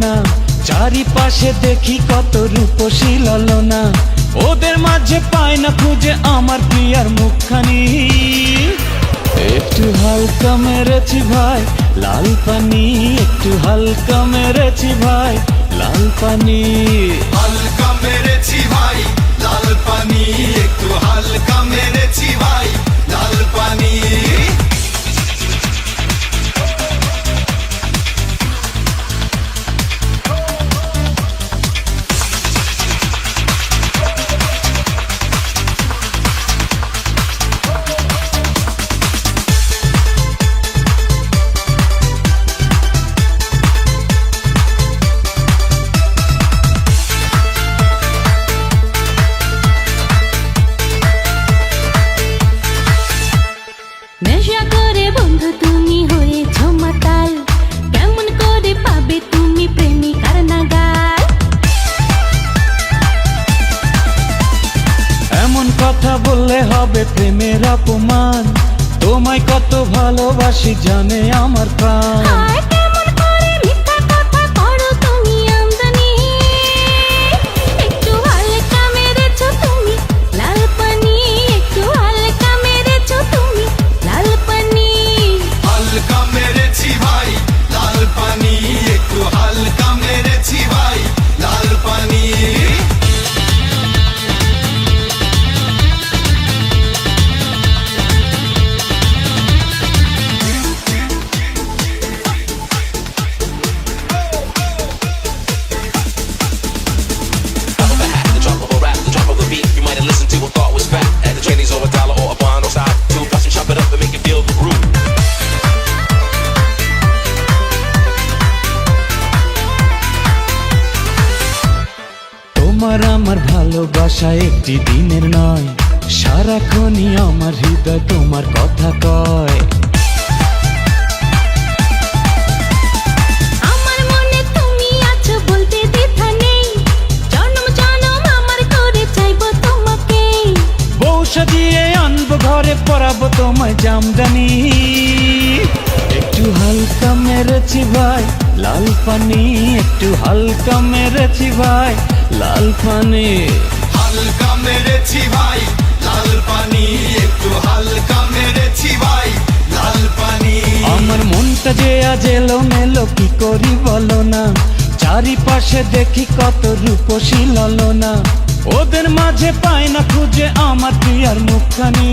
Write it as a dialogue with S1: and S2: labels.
S1: ললনা, চারিপাশে দেখি কত রূপসী ললনা, ওদের মাঝে পায় না খুঁজে আমার প্রিয়ার মুখখানি। একটু হালকা মেরেছি ভাই লাল পানি, একটু হালকা মেরেছি ভাই লাল পানি।
S2: হালকা মেরেছি ভাই লাল পানি, একটু হালকা মেরেছি ভাই লাল পানি।
S3: নেশা করে বন্ধু তুমি হয়েছ মাতাল, কেমন করে পাবে তুমি প্রেমিকার নাগাল?
S1: এমন কথা বললে হবে প্রেমের অপমান, তোমায় কত ভালোবাসি জানে আমার প্রাণ।
S3: হায় কেমন করে মিথ্যা কথা করো তুমি আমদানি, একটু হালকা মেরেছ তুমি লাল পানি, একটু হালকা মেরেছ তুমি লাল পানি।
S2: হালকা মেরেছি ভাই লাল পানি, একটু হালকা মেরেছি ভাই লাল পানি।
S4: The drop of a rap, the drop of a beat. You might have listened to and thought was fat. At the Chinese or a dollar or a bond or side. Two plus and chop it up and make it feel the groove.
S1: তোমার আমার ভালোবাসা একটি দিনের নয়, সারাক্ষণই আমার হৃদয় তোমার কথা কয়।
S3: আমার মনে তুমি আছো বলতে দ্বিধা নেই, জনম জনম আমার করে চাইবো তোমাকে।
S1: বউ সাজিয়ে আনবো ঘরে পরাবো তোমায় জামদানি। একটু হালকা মেরেছি ভাই লাল পানি, একটু হালকা মেরেছি ভাই লাল পানি।
S2: হালকা মেরেছি ভাই লাল পানি, একটু হালকা মেরেছি ভাই লাল পানি।
S1: আমার মনটা যে আজ এলো মেলো কি করি বলো না, চারিপাশে দেখি কত রূপসী ললনা, ওদের মাঝে পায় না খুঁজে আমার প্রিয়ার মুখখানি।